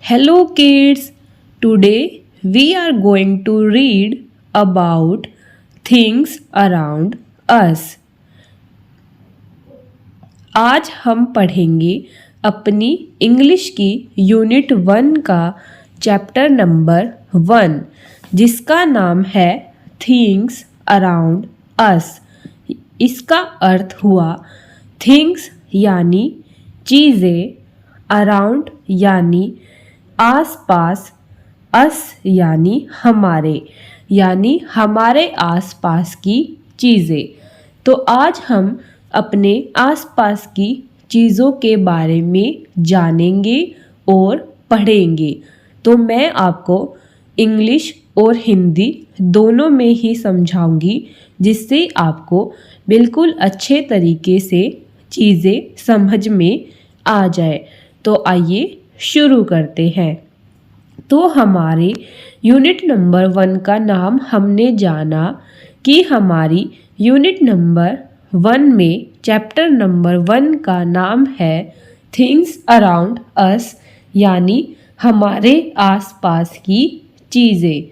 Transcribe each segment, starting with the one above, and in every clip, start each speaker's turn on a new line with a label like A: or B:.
A: Hello kids, today we are going to read about things around us. आज हम पढ़ेंगे अपनी इंग्लिश की यूनिट 1 का चैप्टर नंबर 1 जिसका नाम है थिंग्स अराउंड अस। इसका अर्थ हुआ थिंग्स यानी चीज़ें, अराउंड यानी आसपास, अस यानी हमारे आसपास की चीज़ें। तो आज हम अपने आसपास की चीज़ों के बारे में जानेंगे और पढ़ेंगे। तो मैं आपको इंग्लिश और हिंदी दोनों में ही समझाऊंगी जिससे आपको बिल्कुल अच्छे तरीके से चीज़ें समझ में आ जाए। तो आइए शुरू करते हैं। तो हमारे यूनिट नंबर 1 का नाम हमने जाना कि हमारी यूनिट नंबर 1 में चैप्टर नंबर 1 का नाम है थिंग्स अराउंड अस यानी हमारे आसपास की चीज़ें।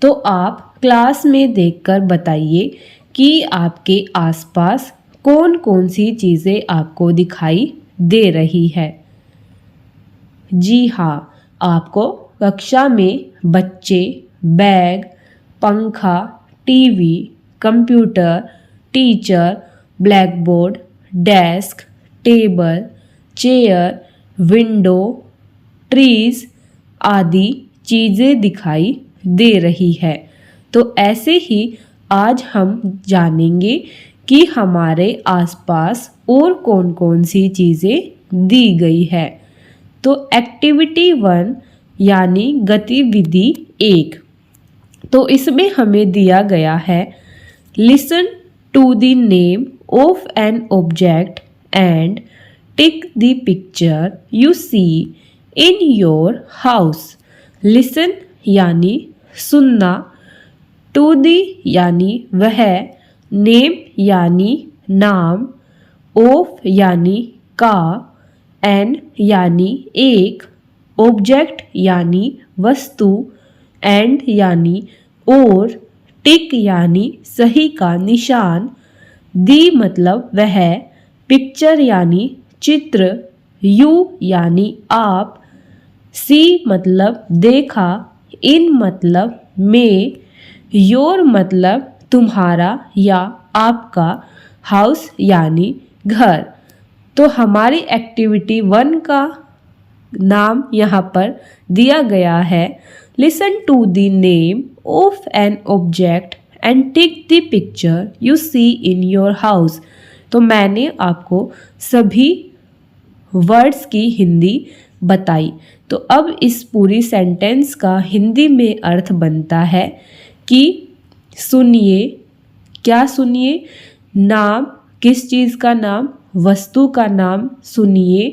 A: तो आप क्लास में देखकर बताइए कि आपके आसपास कौन कौन सी चीज़ें आपको दिखाई दे रही है। जी हाँ, आपको कक्षा में बच्चे, बैग, पंखा, TV, computer, teacher, black board, desk, table, chair, window, trees आदि चीज़ें दिखाई दे रही है। तो ऐसे ही आज हम जानेंगे कि हमारे आसपास और कौन कौन सी चीज़ें दी गई है। तो एक्टिविटी 1 यानी गतिविधि 1, तो इसमें हमें दिया गया है listen to the name of an object and tick the picture you see in your house. Listen यानी सुनना, टू द यानी वह, नेम यानी नाम, ऑफ यानी का, एन यानी एक, ऑब्जेक्ट यानी वस्तु, एंड यानी और, टिक यानी सही का निशान, दी मतलब वह, पिक्चर यानी चित्र, यू यानी आप, सी मतलब देखा, इन मतलब में, योर मतलब तुम्हारा या आपका, हाउस यानी घर। तो हमारी एक्टिविटी 1 का नाम यहाँ पर दिया गया है listen to the name of an object and tick the picture you see in your house. तो मैंने आपको सभी वर्ड्स की हिंदी बताई। तो अब इस पूरी सेंटेंस का हिंदी में अर्थ बनता है कि सुनिए, क्या सुनिए, नाम, किस चीज़ का नाम, वस्तु का नाम सुनिए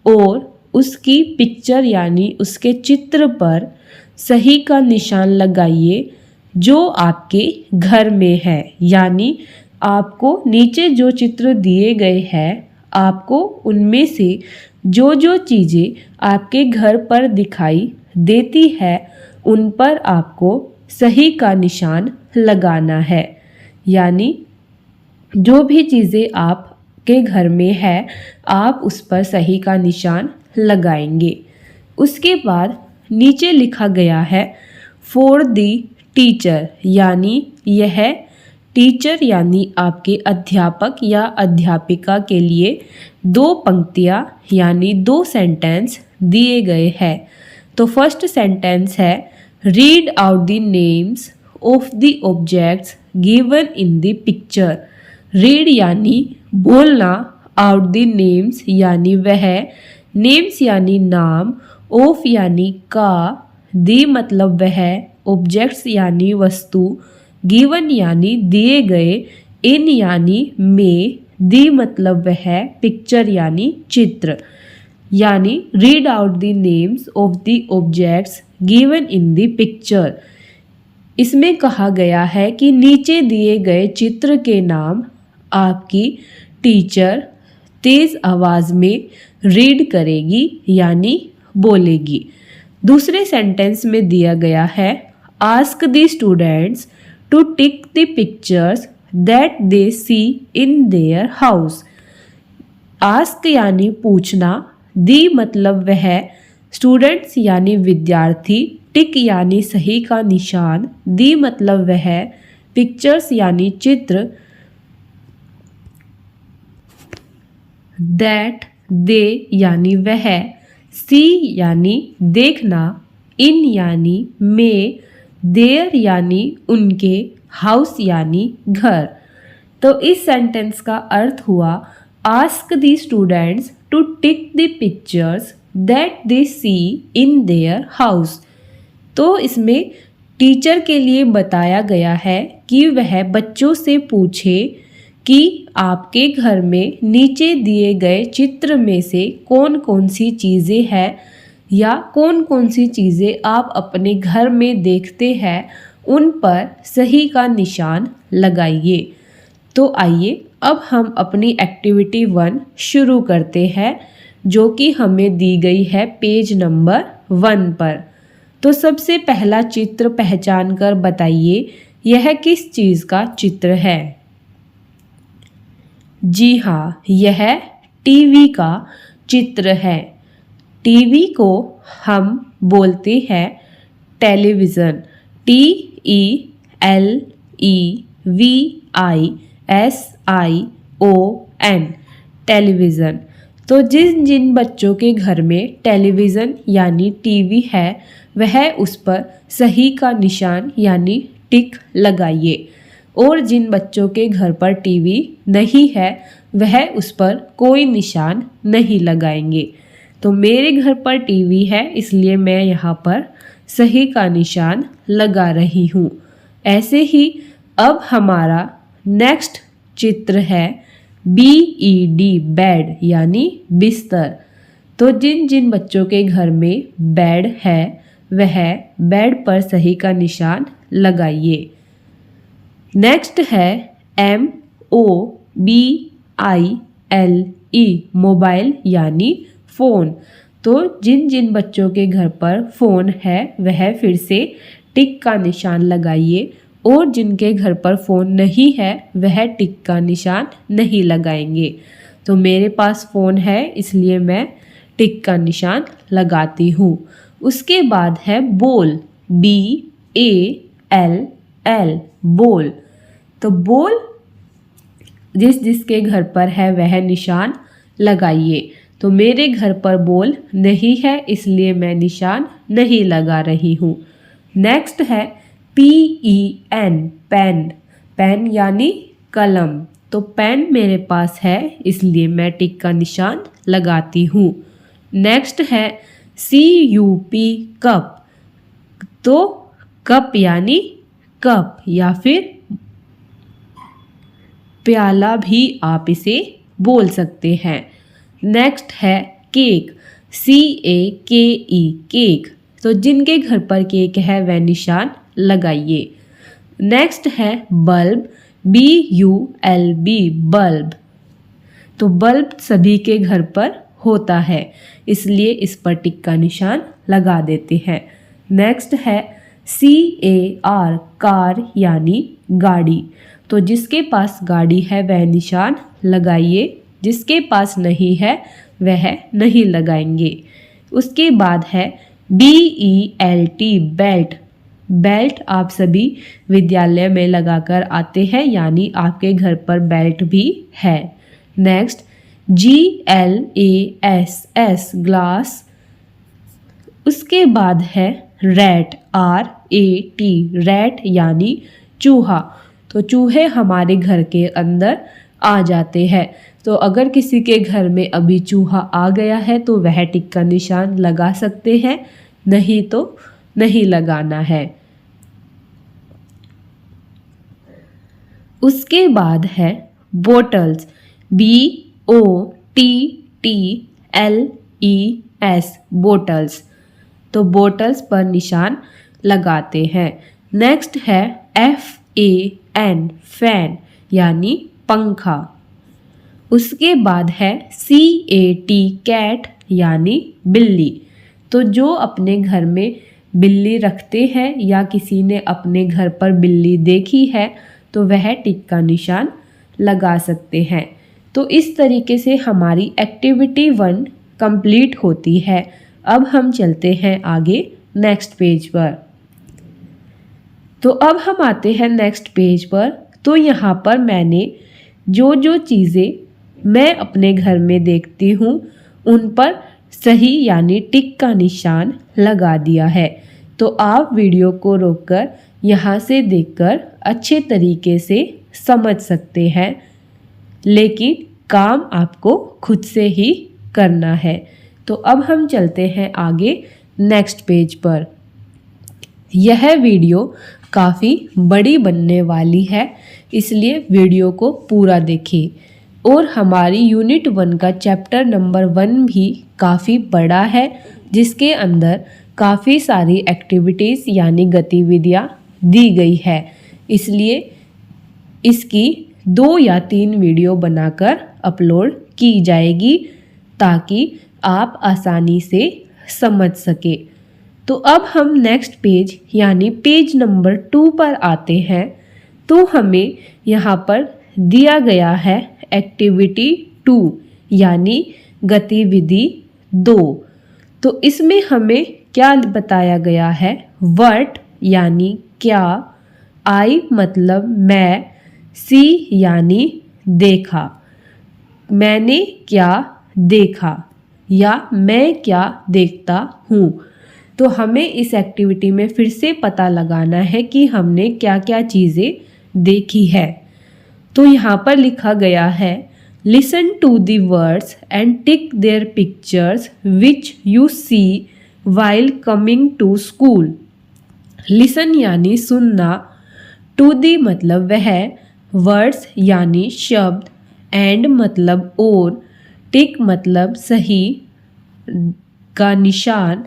A: और उसकी पिक्चर यानी उसके चित्र पर सही का निशान लगाइए जो आपके घर में है। यानी आपको नीचे जो चित्र दिए गए हैं आपको उनमें से जो जो चीज़ें आपके घर पर दिखाई देती है उन पर आपको सही का निशान लगाना है। यानी जो भी चीज़ें आपके घर में है आप उस पर सही का निशान लगाएंगे। उसके बाद नीचे लिखा गया है फॉर द टीचर यानी यह टीचर यानी आपके अध्यापक या अध्यापिका के लिए 2 पंक्तियाँ यानी 2 सेंटेंस दिए गए हैं। तो फर्स्ट सेंटेंस है read out the names of the objects given in the picture. Read यानी बोलना, आउट द नेम्स यानी वह, नेम्स यानी नाम, ऑफ यानी का, दी मतलब वह, ऑब्जेक्ट्स यानी वस्तु, गिवन यानी दिए गए, इन यानी में, दी मतलब वह, पिक्चर यानी चित्र। यानी read out the names of the objects given in the picture. इसमें कहा गया है कि नीचे दिए गए चित्र के नाम आपकी टीचर तेज़ आवाज़ में रीड करेगी यानी बोलेगी। दूसरे सेंटेंस में दिया गया है ask the students to tick the pictures that they see in their house. Ask यानी पूछना, दी मतलब वह, स्टूडेंट्स यानी विद्यार्थी, टिक यानी सही का निशान, दी मतलब वह, पिक्चर्स यानी चित्र, दैट दे यानी वह, सी यानी देखना, इन यानी में, देयर यानी उनके, हाउस यानी घर। तो इस सेंटेंस का अर्थ हुआ ask the students to tick the pictures that they see in their house. तो इसमें टीचर के लिए बताया गया है कि वह बच्चों से पूछे कि आपके घर में नीचे दिए गए चित्र में से कौन कौन सी चीज़ें हैं या कौन कौन सी चीज़ें आप अपने घर में देखते हैं, उन पर सही का निशान लगाइए। तो आइए अब हम अपनी एक्टिविटी 1 शुरू करते हैं, जो कि हमें दी गई है पेज नंबर 1 पर। तो सबसे पहला चित्र पहचान कर बताइए यह किस चीज़ का चित्र है। जी हाँ, यह टीवी का चित्र है। टीवी को हम बोलते हैं टेलीविज़न, TELEVISION, टेलीविज़न। तो जिन जिन बच्चों के घर में टेलीविज़न यानी टीवी है वह उस पर सही का निशान यानी टिक लगाइए, और जिन बच्चों के घर पर टीवी नहीं है वह उस पर कोई निशान नहीं लगाएंगे। तो मेरे घर पर टीवी है इसलिए मैं यहाँ पर सही का निशान लगा रही हूँ। ऐसे ही अब हमारा नेक्स्ट चित्र है BED, बेड यानी बिस्तर। तो जिन जिन बच्चों के घर में बेड है वह बेड पर सही का निशान लगाइए। नेक्स्ट है MOBILE, मोबाइल यानी फ़ोन। तो जिन जिन बच्चों के घर पर फ़ोन है वह फिर से टिक का निशान लगाइए, और जिनके घर पर फ़ोन नहीं है वह टिक का निशान नहीं लगाएंगे। तो मेरे पास फ़ोन है इसलिए मैं टिक का निशान लगाती हूँ। उसके बाद है बोल, BALL, बोल। तो बोल जिस जिसके घर पर है वह निशान लगाइए। तो मेरे घर पर बोल नहीं है इसलिए मैं निशान नहीं लगा रही हूँ। नेक्स्ट है PEN, पेन, पेन यानी कलम। तो पेन मेरे पास है इसलिए मैं टिक का निशान लगाती हूँ। नेक्स्ट है CUP, कप। तो कप यानी कप या फिर प्याला भी आप इसे बोल सकते हैं। नेक्स्ट है केक, CAKE, केक। तो जिनके घर पर केक है वह निशान लगाइए। नेक्स्ट है बल्ब, BULB, बल्ब। तो बल्ब सभी के घर पर होता है इसलिए इस पर टिक का निशान लगा देते हैं। नेक्स्ट है CAR, कार यानी गाड़ी। तो जिसके पास गाड़ी है वह निशान लगाइए, जिसके पास नहीं है वह नहीं लगाएंगे। उसके बाद है BELT, बेल्ट। बेल्ट आप सभी विद्यालय में लगाकर आते हैं यानी आपके घर पर बेल्ट भी है। Next GLASS, glass. उसके बाद है रैट, RAT, रैट यानी चूहा। तो चूहे हमारे घर के अंदर आ जाते हैं। तो अगर किसी के घर में अभी चूहा आ गया है तो वह टिक का निशान लगा सकते हैं, नहीं तो नहीं लगाना है। उसके बाद है बोटल्स, BOTTLES, बोटल्स। तो बोटल्स पर निशान लगाते हैं। नेक्स्ट है FAN, फैन यानी पंखा। उसके बाद है CAT, कैट यानी बिल्ली। तो जो अपने घर में बिल्ली रखते हैं या किसी ने अपने घर पर बिल्ली देखी है तो वह टिक का निशान लगा सकते हैं। तो इस तरीके से हमारी एक्टिविटी 1 कंप्लीट होती है। अब हम चलते हैं आगे नेक्स्ट पेज पर। तो अब हम आते हैं नेक्स्ट पेज पर। तो यहाँ पर मैंने जो जो चीज़ें मैं अपने घर में देखती हूँ उन पर सही यानी टिक का निशान लगा दिया है। तो आप वीडियो को रोककर यहाँ से देखकर अच्छे तरीके से समझ सकते हैं, लेकिन काम आपको खुद से ही करना है। तो अब हम चलते हैं आगे नेक्स्ट पेज पर। यह वीडियो काफ़ी बड़ी बनने वाली है, इसलिए वीडियो को पूरा देखें। और हमारी यूनिट 1 का चैप्टर नंबर 1 भी काफ़ी बड़ा है, जिसके अंदर काफ़ी सारी एक्टिविटीज़ यानी गतिविधियाँ दी गई है। इसलिए इसकी 2 या 3 वीडियो बनाकर अपलोड की जाएगी ताकि आप आसानी से समझ सके। तो अब हम नेक्स्ट पेज यानी पेज नंबर 2 पर आते हैं। तो हमें यहाँ पर दिया गया है एक्टिविटी 2 यानी गतिविधि 2। तो इसमें हमें क्या बताया गया है? व्हाट यानी क्या, आई मतलब मैं, सी यानी देखा, मैंने क्या देखा या मैं क्या देखता हूँ। तो हमें इस एक्टिविटी में फिर से पता लगाना है कि हमने क्या क्या चीज़ें देखी है। तो यहाँ पर लिखा गया है listen to the words and tick their pictures which you see while coming to school. Listen यानी सुनना, टू दी मतलब वह, वर्ड्स यानी शब्द, एंड मतलब और, टिक मतलब सही का निशान,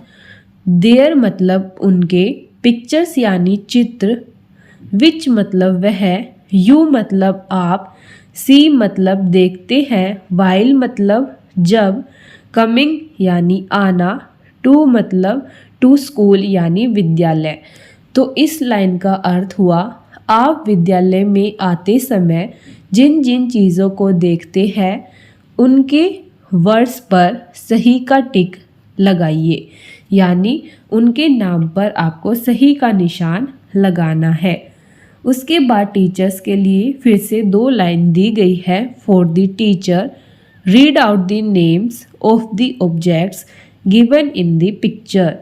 A: देयर मतलब उनके, पिक्चर्स यानी चित्र, विच मतलब वह, यू मतलब आप, सी मतलब देखते हैं, वाइल मतलब जब, कमिंग यानी आना, टू मतलब टू स्कूल यानी विद्यालय। तो इस लाइन का अर्थ हुआ आप विद्यालय में आते समय जिन जिन चीज़ों को देखते हैं उनके वर्ड्स पर सही का टिक लगाइए, यानी उनके नाम पर आपको सही का निशान लगाना है। उसके बाद टीचर्स के लिए फिर से 2 लाइन दी गई है। For the teacher read out the names of the objects given in the picture.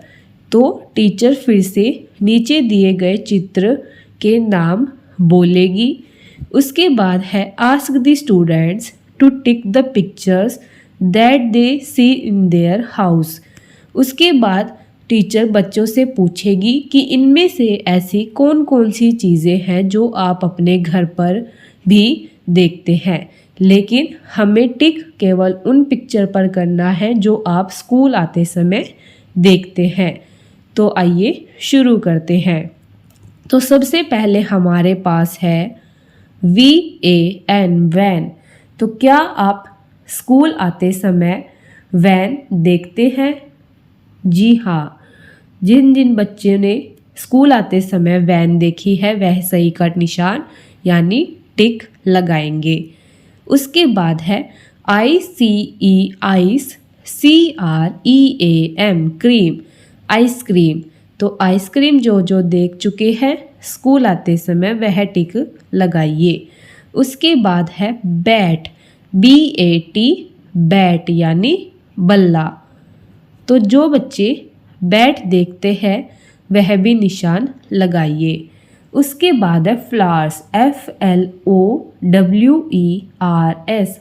A: तो टीचर फिर से नीचे दिए गए चित्र के नाम बोलेगी। उसके बाद है ask the students to tick the pictures that they see in their house. उसके बाद टीचर बच्चों से पूछेगी कि इनमें से ऐसी कौन कौन सी चीज़ें हैं जो आप अपने घर पर भी देखते हैं, लेकिन हमें टिक केवल उन पिक्चर पर करना है जो आप स्कूल आते समय देखते हैं। तो आइए शुरू करते हैं। तो सबसे पहले हमारे पास है VAN वैन। तो क्या आप स्कूल आते समय वैन देखते हैं? जी हाँ, जिन जिन बच्चों ने स्कूल आते समय वैन देखी है वह सही का निशान यानी टिक लगाएंगे। उसके बाद है ICE ice, CREAM cream, ice cream. तो आइसक्रीम जो जो देख चुके हैं स्कूल आते समय वह टिक लगाइए। उसके बाद है बैट, BAT बैट यानी बल्ला। तो जो बच्चे बैट देखते हैं वह भी निशान लगाइए। उसके बाद है फ्लावर्स, FLOWERS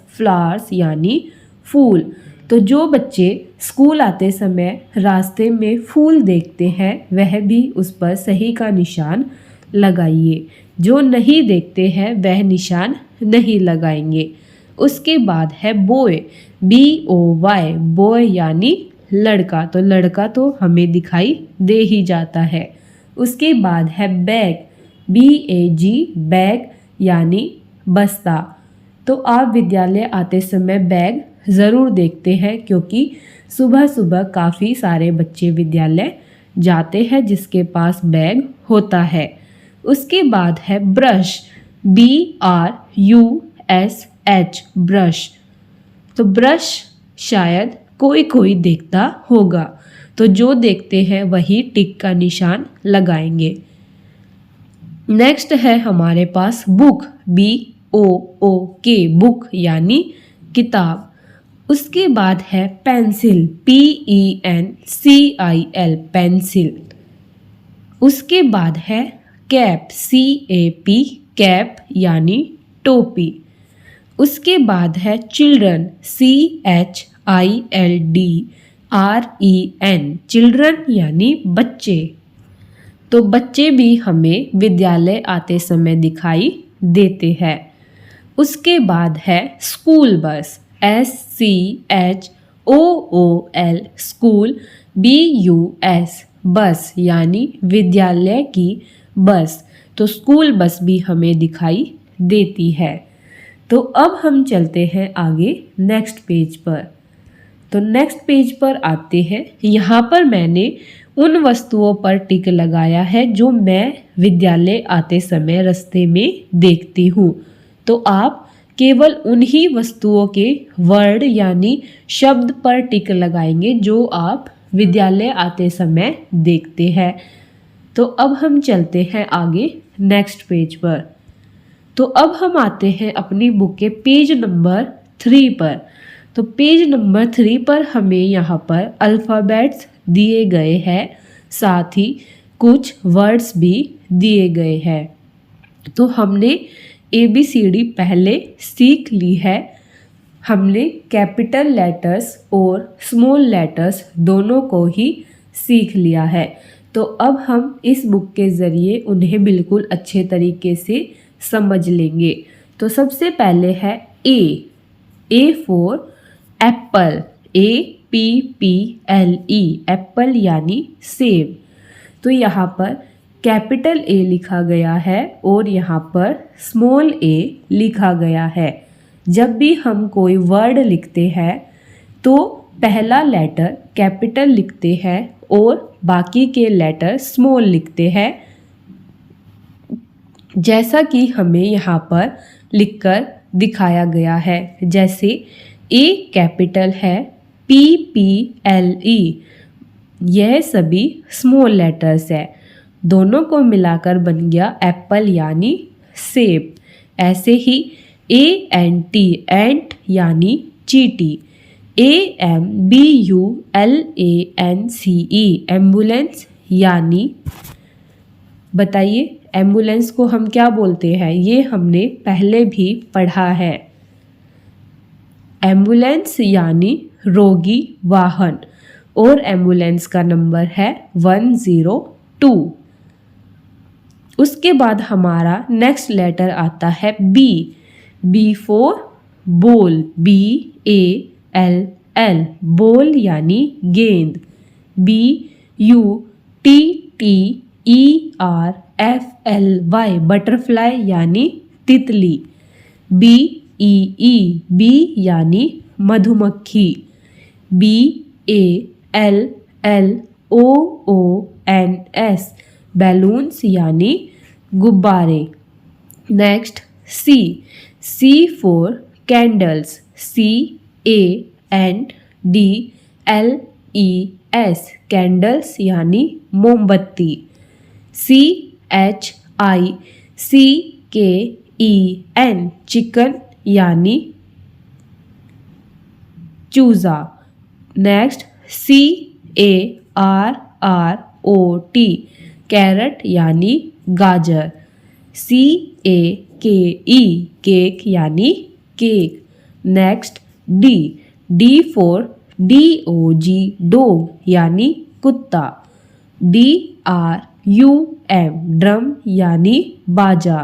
A: फ्लावर्स यानी फूल। तो जो बच्चे स्कूल आते समय रास्ते में फूल देखते हैं वह भी उस पर सही का निशान लगाइए। जो नहीं देखते हैं वह निशान नहीं लगाएंगे। उसके बाद है बॉय, BOY बॉय यानी लड़का। तो लड़का तो हमें दिखाई दे ही जाता है। उसके बाद है बैग, BAG बैग यानी बस्ता। तो आप विद्यालय आते समय बैग ज़रूर देखते हैं, क्योंकि सुबह सुबह काफ़ी सारे बच्चे विद्यालय जाते हैं जिसके पास बैग होता है। उसके बाद है ब्रश, BRUSH, ब्रश। तो ब्रश शायद कोई कोई देखता होगा, तो जो देखते हैं वही टिक का निशान लगाएंगे। नेक्स्ट है हमारे पास बुक, BOOK, बुक यानी किताब। उसके बाद है पेंसिल, PENCIL, पेंसिल। उसके बाद है कैप, CAP, कैप यानी टोपी। उसके बाद है चिल्ड्रन, CHILDREN, चिल्ड्रन यानी बच्चे। तो बच्चे भी हमें विद्यालय आते समय दिखाई देते हैं। उसके बाद है school bus, SCHOOL, school, BUS, बस यानी विद्यालय की बस। तो स्कूल बस भी हमें दिखाई देती है। तो अब हम चलते हैं आगे नेक्स्ट पेज पर। तो नेक्स्ट पेज पर आते हैं। यहाँ पर मैंने उन वस्तुओं पर टिक लगाया है जो मैं विद्यालय आते समय रास्ते में देखती हूँ। तो आप केवल उन्हीं वस्तुओं के वर्ड यानी शब्द पर टिक लगाएंगे जो आप विद्यालय आते समय देखते हैं। तो अब हम चलते हैं आगे नेक्स्ट पेज पर। तो अब हम आते हैं अपनी बुक के पेज नंबर 3 पर। तो पेज नंबर 3 पर हमें यहाँ पर अल्फ़ाबेट्स दिए गए हैं, साथ ही कुछ वर्ड्स भी दिए गए हैं। तो हमने ABCD पहले सीख ली है। हमने कैपिटल लेटर्स और स्मॉल लेटर्स दोनों को ही सीख लिया है। तो अब हम इस बुक के ज़रिए उन्हें बिल्कुल अच्छे तरीके से समझ लेंगे। तो सबसे पहले है A for Apple, APPLE, Apple यानी सेब। तो यहाँ पर कैपिटल A लिखा गया है और यहाँ पर स्मॉल a लिखा गया है। जब भी हम कोई वर्ड लिखते हैं तो पहला लेटर कैपिटल लिखते हैं और बाकी के लेटर स्मॉल लिखते हैं, जैसा कि हमें यहाँ पर लिखकर दिखाया गया है। जैसे A कैपिटल है, PPLE, यह सभी स्मॉल लेटर्स है। दोनों को मिलाकर बन गया एप्पल यानी सेब। ऐसे ही ANT, एंट यानी चींटी। AMBULANCE, एम्बुलेंस यानी, बताइए एम्बुलेंस को हम क्या बोलते हैं? ये हमने पहले भी पढ़ा है। एम्बुलेंस यानी रोगी वाहन और एम्बुलेंस का नंबर है 102। उसके बाद हमारा नेक्स्ट लेटर आता है B for ball, BALL, ball यानी गेंद। BUTTERFLY, बटरफ्लाई यानी तितली। BEE यानी मधुमक्खी। BALLOONS, बैलून्स यानी गुब्बारे। Next C for candles, CANDLES, candles यानी मोमबत्ती। CHICKEN, चिकन यानी चूज़ा। नेक्स्ट CARROT, कैरट यानी गाजर। CAKE, केक यानी cake. Next D for DOG, dog यानी कुत्ता। DRUM, ड्रम यानी बाजा।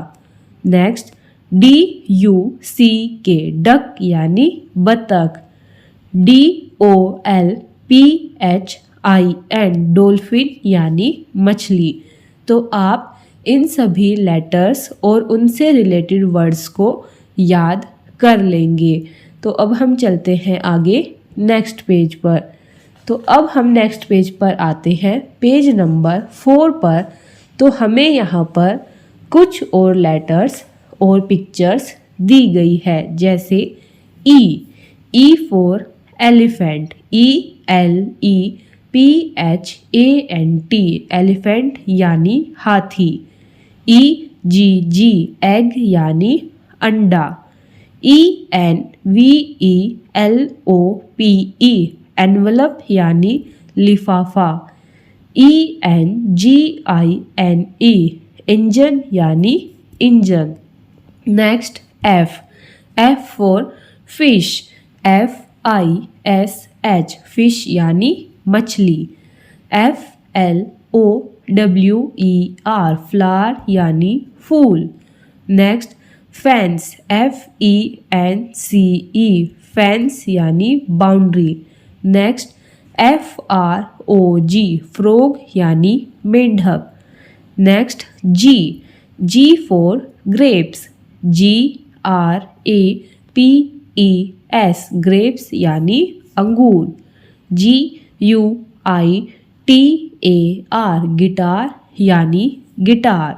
A: नेक्स्ट DUCK, डक यानी बतख। DOLPHIN, डॉल्फिन यानी मछली। तो आप इन सभी लेटर्स और उनसे रिलेटेड वर्ड्स को याद कर लेंगे। तो तो अब हम चलते हैं आगे नेक्स्ट पेज पर। तो अब हम नेक्स्ट पेज पर आते हैं, पेज नंबर 4 पर। तो हमें यहाँ पर कुछ और लेटर्स और पिक्चर्स दी गई है, जैसे E for elephant, ELEPHANT, elephant यानी हाथी। EGG एग यानी अंडा। ENVELOPE एनवलप यानी लिफाफा। ENGINE इंजन यानी engine. Next F for fish, FISH fish यानी मछली। FLOWER फ्लावर यानी फूल। नेक्स्ट फेंस, FENCE फेंस यानी बाउंड्री। नेक्स्ट FROG फ्रॉग यानी मेंढक। Next G for grapes, GRAPES grapes यानी अंगूर। GUITAR गिटार यानी guitar.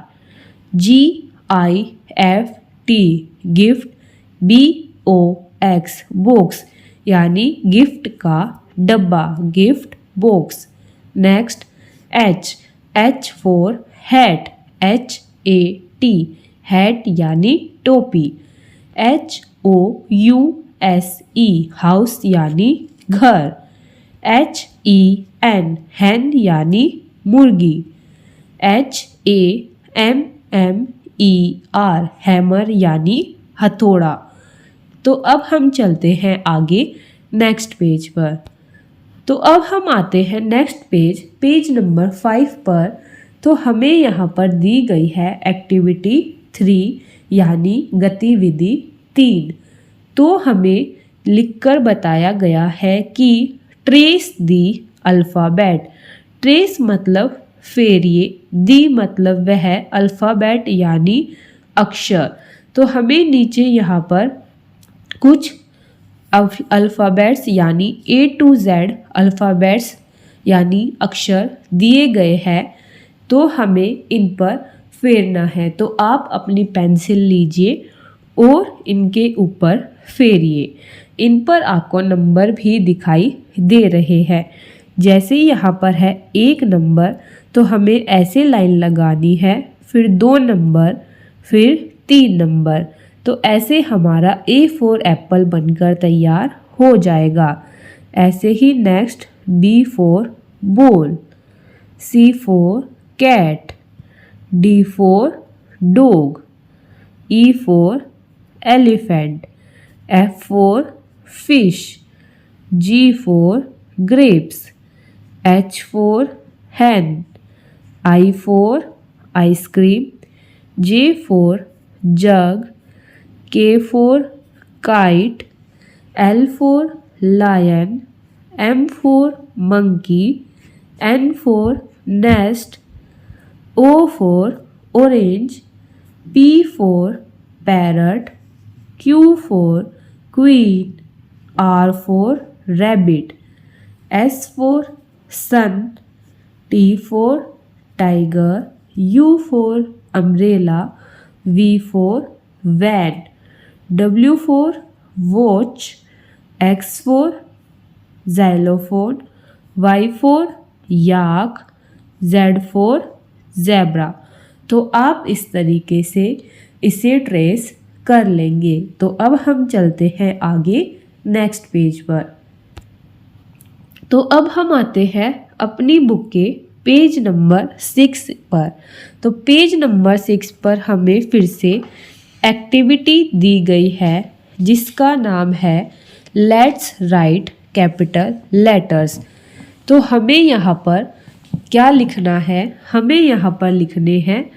A: GIFT gift, BOX box यानी गिफ्ट का डब्बा, gift box. Next H for hat, HAT hat यानी टोपी। HOUSE हाउस यानी घर। HEN हैन यानी मुर्गी। HAMMER हैमर यानी हथौड़ा। तो अब हम चलते हैं आगे नेक्स्ट पेज पर। तो अब हम आते हैं नेक्स्ट पेज, पेज नंबर 5 पर। तो हमें यहाँ पर दी गई है एक्टिविटी 3 यानी गतिविधि 3। तो हमें लिखकर बताया गया है कि ट्रेस दी अल्फ़ाबेट। ट्रेस मतलब फेरिए, दी मतलब वह, अल्फ़ाबेट यानी अक्षर। तो हमें नीचे यहाँ पर कुछ अल्फ़ाबेट्स यानी A to Z अल्फ़ाबेट्स यानी अक्षर दिए गए हैं। तो हमें इन पर फेरना है। तो आप अपनी पेंसिल लीजिए और इनके ऊपर फेरिए। इन पर आपको नंबर भी दिखाई दे रहे हैं। जैसे यहाँ पर है 1 नंबर, तो हमें ऐसे लाइन लगानी है, फिर 2 नंबर, फिर 3 नंबर। तो ऐसे हमारा A फॉर एप्पल बनकर तैयार हो जाएगा। ऐसे ही next B for ball, C for cat, D for dog, E for elephant, F for fish, G for grapes, H for hen, I for ice cream, J for jug, K for kite, L for lion, M for monkey, N for nest, O for orange, P for parrot, Q for queen, R for rabbit, S for sun, T for tiger, U for umbrella, V for van, W for watch, X for xylophone, Y for yak, Z for zebra। तो आप इस तरीके से इसे trace कर लेंगे। तो अब हम चलते हैं आगे नेक्स्ट पेज पर। तो अब हम आते हैं अपनी बुक के पेज नंबर 6 पर। तो पेज नंबर 6 पर हमें फिर से एक्टिविटी दी गई है, जिसका नाम है लेट्स राइट कैपिटल लेटर्स। तो हमें यहाँ पर क्या लिखना है? हमें यहाँ पर लिखने हैं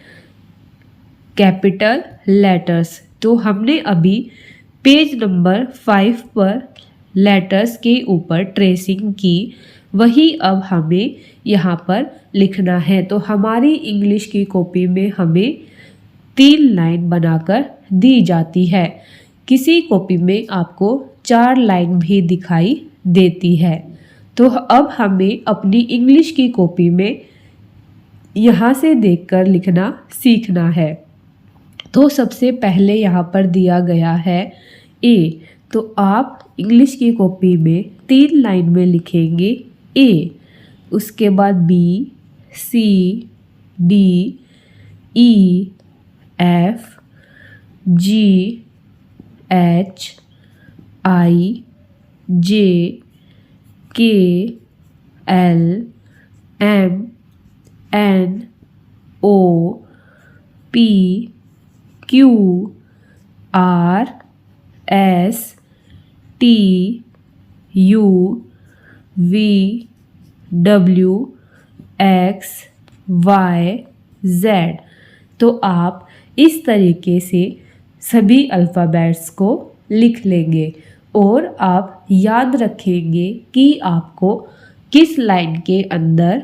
A: कैपिटल लेटर्स। तो हमने अभी पेज नंबर 5 पर लेटर्स के ऊपर ट्रेसिंग की, वही अब हमें यहाँ पर लिखना है। तो हमारी इंग्लिश की कॉपी में हमें 3 लाइन बनाकर दी जाती है। किसी कॉपी में आपको 4 लाइन भी दिखाई देती है। तो अब हमें अपनी इंग्लिश की कॉपी में यहाँ से देखकर लिखना सीखना है। तो सबसे पहले यहाँ पर दिया गया है ए, तो आप इंग्लिश की कॉपी में 3 लाइन में लिखेंगे ए, उसके बाद B, C, D, E, F, G, H, I, J, K, L, M, N, O, P, Q, R, S, T, U, V, W, X, Y, Z. तो आप इस तरीके से सभी अल्फ़ाबेट्स को लिख लेंगे और आप याद रखेंगे कि आपको किस लाइन के अंदर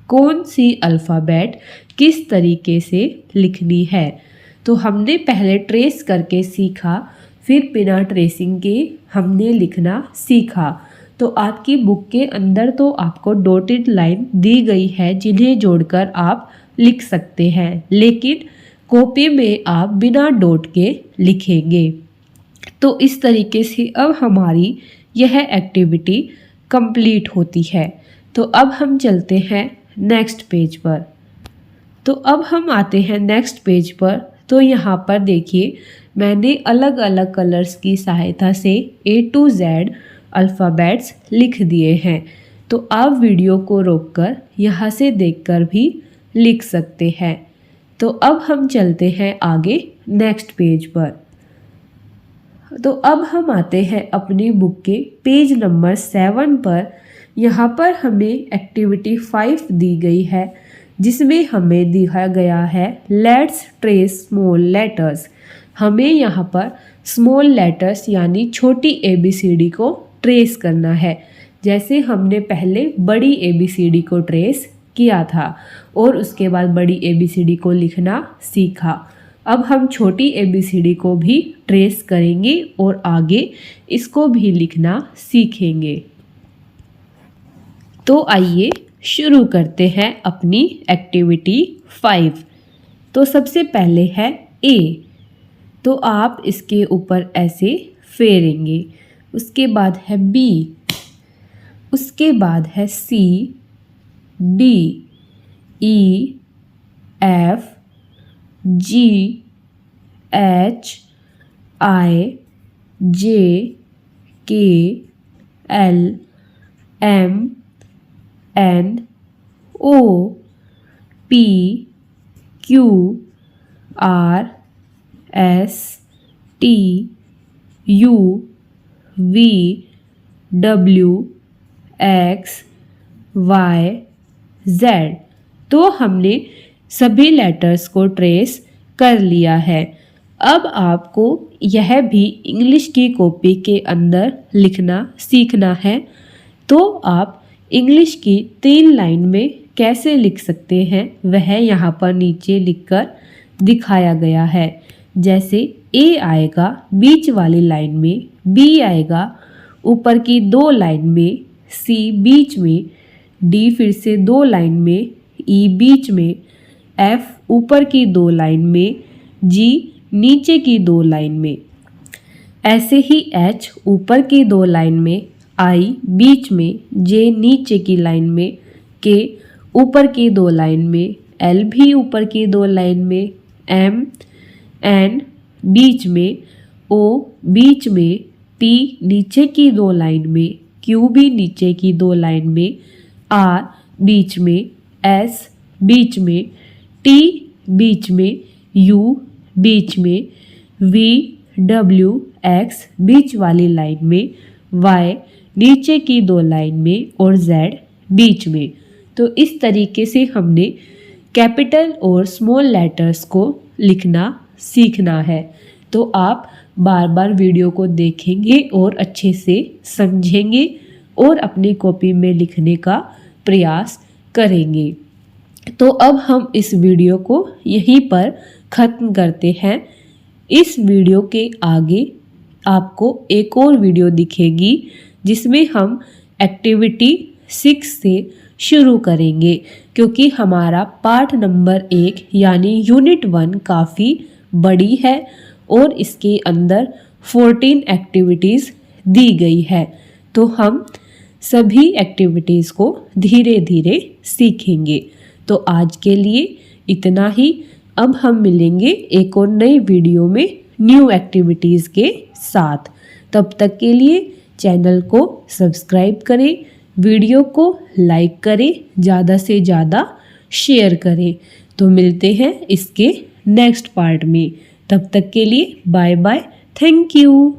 A: कौन सी अल्फ़ाबेट किस तरीके से लिखनी है। तो हमने पहले ट्रेस करके सीखा, फिर बिना ट्रेसिंग के हमने लिखना सीखा। तो आपकी बुक के अंदर तो आपको डॉटेड लाइन दी गई है जिन्हें जोड़कर आप लिख सकते हैं, लेकिन कॉपी में आप बिना डॉट के लिखेंगे। तो इस तरीके से अब हमारी यह एक्टिविटी कंप्लीट होती है। तो अब हम चलते हैं नेक्स्ट पेज पर। तो अब हम आते हैं नेक्स्ट पेज पर। तो यहाँ पर देखिए मैंने अलग अलग कलर्स की सहायता से A to Z अल्फ़ाबेट्स लिख दिए हैं। तो आप वीडियो को रोककर यहाँ से देखकर भी लिख सकते हैं। तो अब हम चलते हैं आगे नेक्स्ट पेज पर। तो अब हम आते हैं अपनी बुक के पेज नंबर 7 पर। यहाँ पर हमें एक्टिविटी 5 दी गई है जिसमें हमें दिया गया है लेट्स ट्रेस स्मॉल लेटर्स। हमें यहाँ पर स्मॉल लेटर्स यानी छोटी ABCD को ट्रेस करना है, जैसे हमने पहले बड़ी ABCD को ट्रेस किया था और उसके बाद बड़ी ABCD को लिखना सीखा। अब हम छोटी ABCD को भी ट्रेस करेंगे और आगे इसको भी लिखना सीखेंगे। तो आइए शुरू करते हैं अपनी एक्टिविटी 5। तो सबसे पहले है A, तो आप इसके ऊपर ऐसे फेरेंगे। उसके बाद है B, उसके बाद है C, D, E, F, G, H, I, J, K, L, M, N, O, P, Q, R, S, T, U, V, W, X, Y, Z। तो हमने सभी लेटर्स को ट्रेस कर लिया है। अब आपको यह भी इंग्लिश की कॉपी के अंदर लिखना सीखना है। तो आप इंग्लिश की 3 लाइन में कैसे लिख सकते हैं वह यहाँ पर नीचे लिखकर दिखाया गया है। जैसे A आएगा बीच वाली लाइन में, B आएगा ऊपर की 2 लाइन में, C बीच में, D फिर से 2 लाइन में, E बीच में, F ऊपर की 2 लाइन में, G नीचे की 2 लाइन में। ऐसे ही H ऊपर की 2 लाइन में, I बीच में, J नीचे की लाइन में, K ऊपर की 2 लाइन में, L भी ऊपर की 2 लाइन में, M N बीच में, O बीच में, P नीचे की 2 लाइन में, Q भी नीचे की 2 लाइन में, R बीच में, S बीच में, T बीच में, U बीच में, V W X बीच वाली लाइन में, Y नीचे की 2 लाइन में और Z बीच में। तो इस तरीके से हमने कैपिटल और स्मॉल लेटर्स को लिखना सीखना है। तो आप बार बार वीडियो को देखेंगे और अच्छे से समझेंगे और अपनी कॉपी में लिखने का प्रयास करेंगे। तो अब हम इस वीडियो को यहीं पर ख़त्म करते हैं। इस वीडियो के आगे आपको एक और वीडियो दिखेगी जिसमें हम एक्टिविटी 6 से शुरू करेंगे, क्योंकि हमारा पार्ट नंबर 1 यानी यूनिट 1 काफ़ी बड़ी है और इसके अंदर 14 एक्टिविटीज़ दी गई है। तो हम सभी एक्टिविटीज़ को धीरे धीरे सीखेंगे। तो आज के लिए इतना ही। अब हम मिलेंगे एक और नई वीडियो में न्यू एक्टिविटीज़ के साथ। तब तक के लिए चैनल को सब्सक्राइब करें, वीडियो को लाइक करें, ज़्यादा से ज़्यादा शेयर करें। तो मिलते हैं इसके नेक्स्ट पार्ट में। तब तक के लिए बाय बाय, थैंक यू।